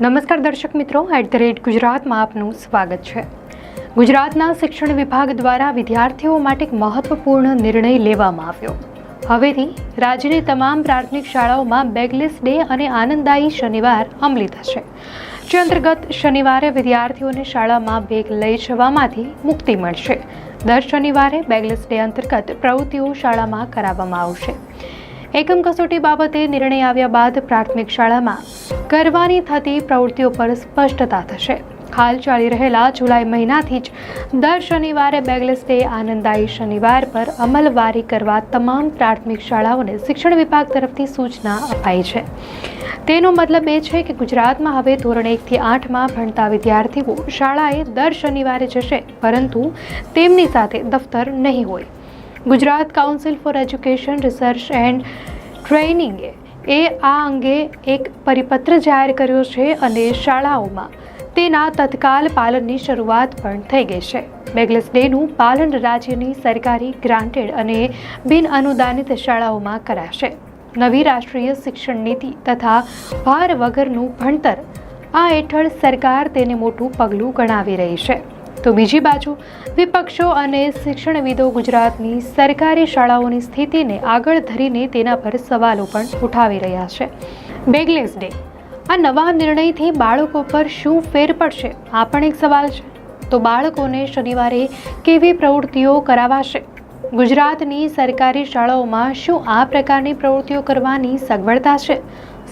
નમસ્કાર દર્શક મિત્રો, @ગુજરાતમાં આપનું સ્વાગત છે। ગુજરાતના શિક્ષણ વિભાગ દ્વારા વિદ્યાર્થીઓ માટે એક મહત્વપૂર્ણ નિર્ણય લેવામાં આવ્યો। હવેથી રાજ્યની તમામ પ્રાથમિક શાળાઓમાં બેગલેસ ડે અને આનંદદાયી શનિવાર અમલી થશે, જે અંતર્ગત શનિવારે વિદ્યાર્થીઓને શાળામાં બેગ લઈ જવામાંથી મુક્તિ મળશે। દર શનિવારે બેગલેસ ડે અંતર્ગત પ્રવૃત્તિઓ શાળામાં કરાવવામાં આવશે। એકમ કસોટી બાબતે નિર્ણય આવ્યા બાદ પ્રાથમિક શાળામાં કરવાની થતી પ્રવૃત્તિઓ પર સ્પષ્ટતા થશે। હાલ ચાલી રહેલા જુલાઈ મહિનાથી જ દર શનિવારે બેગલેસ ડે આનંદદાયી શનિવાર પર અમલવારી કરવા તમામ પ્રાથમિક શાળાઓને શિક્ષણ વિભાગ તરફથી સૂચના અપાઈ છે। તેનો મતલબ એ છે કે ગુજરાતમાં હવે ધોરણ 1 થી 8માં ભણતા વિદ્યાર્થીઓ શાળાએ દર શનિવારે જશે, પરંતુ તેમની સાથે દફતર નહીં હોય। Gujarat council for education research and ટ્રેનિંગે આ અંગે એક પરિપત્ર જાહેર કર્યો છે અને શાળાઓમાં તેના તત્કાલ પાલનની શરૂઆત પણ થઈ ગઈ છે। બેગલેસ ડેનું પાલન રાજ્યની સરકારી, ગ્રાન્ટેડ અને બિન અનુદાનિત શાળાઓમાં કરાશે। નવી રાષ્ટ્રીય શિક્ષણ નીતિ તથા ભાર વગરનું ભણતર આ હેઠળ સરકાર તેને મોટું પગલું ગણાવી રહી છે। તો બીજી બાજુ વિપક્ષો અને શિક્ષણવિદો ગુજરાતની સરકારી શાળાઓની સ્થિતિને આગળ ધરીને તેના પર સવાલો પણ ઉઠાવી રહ્યા છે। બેગલેસ ડે આ નવા નિર્ણયથી બાળકો પર શું ફેર પડશે, આ પણ એક સવાલ છે। તો બાળકોને શનિવારે કેવી પ્રવૃત્તિઓ કરાવાશે? ગુજરાતની સરકારી શાળાઓમાં શું આ પ્રકારની પ્રવૃત્તિઓ કરવાની સગવડતા છે?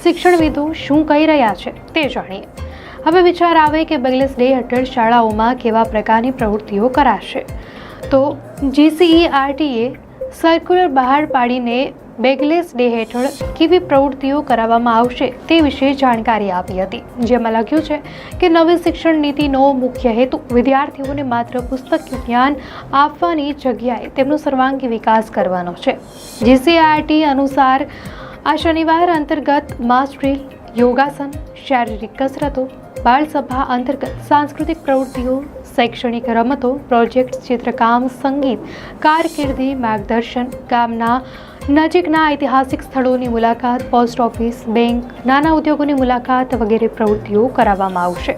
શિક્ષણવિદો શું કહી રહ્યા છે તે જાણીએ। હવે વિચાર આવે કે બેગલેસ ડે હેઠળ શાળાઓમાં કેવા પ્રકારની પ્રવૃત્તિઓ કરાશે। તો GCERTએ સર્ક્યુલર બહાર પાડીને બેગલેસ ડે હેઠળ કેવી પ્રવૃત્તિઓ કરાવવામાં આવશે તે વિશે જાણકારી આપી હતી, જેમાં લખ્યું છે કે નવી શિક્ષણ નીતિનો મુખ્ય હેતુ વિદ્યાર્થીઓને માત્ર પુસ્તક જ્ઞાન આપવાની જગ્યાએ તેમનો સર્વાંગી વિકાસ કરવાનો છે। GCERT અનુસાર આ શનિવાર અંતર્ગત માસ ડ્રીલ, યોગાસન, શારીરિક કસરતો, બાળસભા અંતર્ગત સાંસ્કૃતિક પ્રવૃત્તિઓ, શૈક્ષણિક રમતો, પ્રોજેક્ટ, ચિત્રકામ, સંગીત, કારકિર્દી માર્ગદર્શન, ગામના નજીકના ઐતિહાસિક સ્થળોની મુલાકાત, પોસ્ટ ઓફિસ, બેંક, નાના ઉદ્યોગોની મુલાકાત વગેરે પ્રવૃત્તિઓ કરાવવામાં આવશે।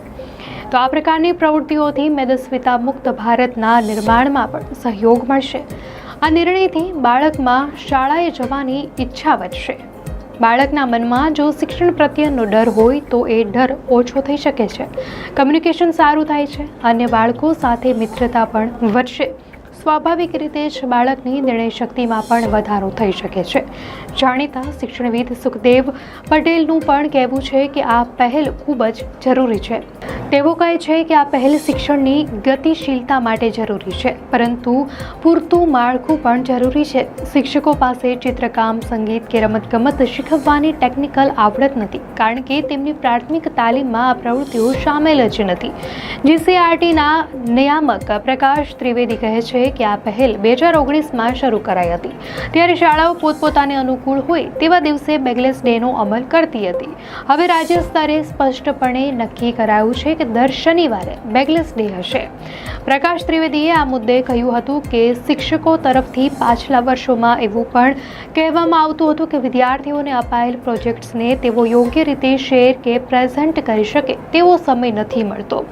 તો આ પ્રકારની પ્રવૃત્તિઓથી મેદસ્વીતા મુક્ત ભારતના નિર્માણમાં પણ સહયોગ મળશે। આ નિર્ણયથી બાળકમાં શાળાએ જવાની ઈચ્છા વધશે। બાળકના મનમાં જો શિક્ષણ પ્રત્યેનો ડર હોય તો એ ડર ઓછો થઈ શકે છે, કમ્યુનિકેશન સારું થાય છે, અન્ય બાળકો સાથે મિત્રતા પણ વધશે। સ્વાભાવિક રીતે જ બાળકની નિર્ણય શક્તિમાં પણ વધારો થઈ શકે છે। જાણીતા શિક્ષણવિદ સુખદેવ પટેલનું પણ કહેવું છે કે આ પહેલ ખૂબ જ જરૂરી છે। તેઓ કહે છે કે આ પહેલ શિક્ષણની ગતિશીલતા માટે જરૂરી છે, પરંતુ પૂરતું માળખું પણ જરૂરી છે। શિક્ષકો પાસે ચિત્રકામ, સંગીત કે રમતગમત શીખવવાની ટેકનિકલ આવડત નથી, કારણ કે તેમની પ્રાથમિક તાલીમમાં આ પ્રવૃત્તિઓ સામેલ જ નથી। GCERTના નિયામક પ્રકાશ ત્રિવેદી કહે છે કે આ પહેલ 2019માં શરૂ કરાઈ હતી, ત્યારે શાળાઓ પોતપોતાને અનુકૂળ હોય તેવા દિવસે બેગલેસ ડેનો અમલ કરતી હતી। હવે રાજ્ય સ્તરે સ્પષ્ટપણે નક્કી કરાયું છે કે દર શનિવારે બેગલેસ ડે હશે। પ્રકાશ ત્રિવેદીએ આ મુદ્દે કહ્યું હતું કે શિક્ષકો તરફથી પાછલા વર્ષોમાં એવું પણ કહેવામાં આવતું હતું કે વિદ્યાર્થીઓને અપાયેલ પ્રોજેક્ટ્સને તેઓ યોગ્ય રીતે શેર કે પ્રેઝન્ટ કરી શકે તેવો સમય નથી મળતો।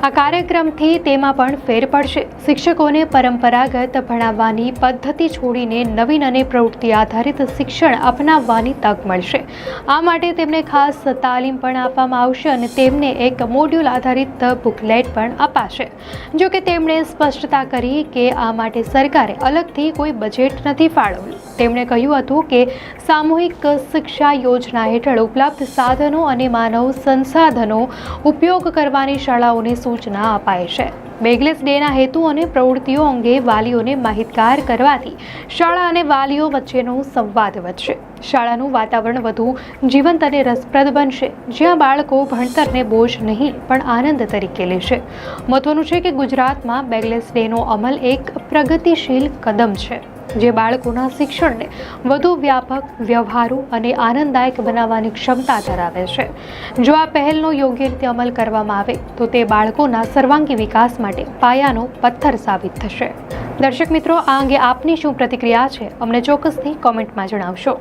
આ કાર્યક્રમથી તેમાં પણ ફેર પડશે। શિક્ષકોને પરંપરાગત ભણાવવાની પદ્ધતિ છોડીને નવીન અને પ્રવૃત્તિ આધારિત શિક્ષણ અપનાવવાની તક મળશે। આ માટે તેમને ખાસ તાલીમ પણ આપવામાં આવશે અને તેમને એક મોડ્યુલ આધારિત બુકલેટ પણ અપાશે। જો કે તેમણે સ્પષ્ટતા કરી કે આ માટે સરકારે અલગથી કોઈ બજેટ નથી ફાળવ્યું। તેમણે કહ્યું હતું કે સામૂહિક શિક્ષા યોજના હેઠળ ઉપલબ્ધ સાધનો અને માનવ સંસાધનો ઉપયોગ કરવાની શાળાઓને સૂચના અપાઈ છે। બેગલેસ ડેના હેતુ અને પ્રવૃત્તિઓ અંગે વાલીઓને માહિતગાર કરવાથી શાળા અને વાલીઓ વચ્ચેનો સંવાદ વધશે। શાળાનું વાતાવરણ વધુ જીવંત અને રસપ્રદ બનશે, જ્યાં બાળકો ભણતરને બોજ નહીં પણ આનંદ તરીકે લેશે। મહત્વનું છે કે ગુજરાતમાં બેગલેસ ડેનો અમલ એક પ્રગતિશીલ કદમ છે, જે બાળકોના શિક્ષણને વધુ વ્યાપક, વ્યવહારુ અને આનંદદાયક બનાવવાની ક્ષમતા ધરાવે છે। જો આ પહેલનો યોગ્ય રીતે અમલ કરવામાં આવે તો તે બાળકોના સર્વાંગી વિકાસ માટે પાયાનો પથ્થર સાબિત થશે। દર્શક મિત્રો, આ અંગે આપની શું પ્રતિક્રિયા છે, અમને ચોક્કસથી કોમેન્ટમાં જણાવશો।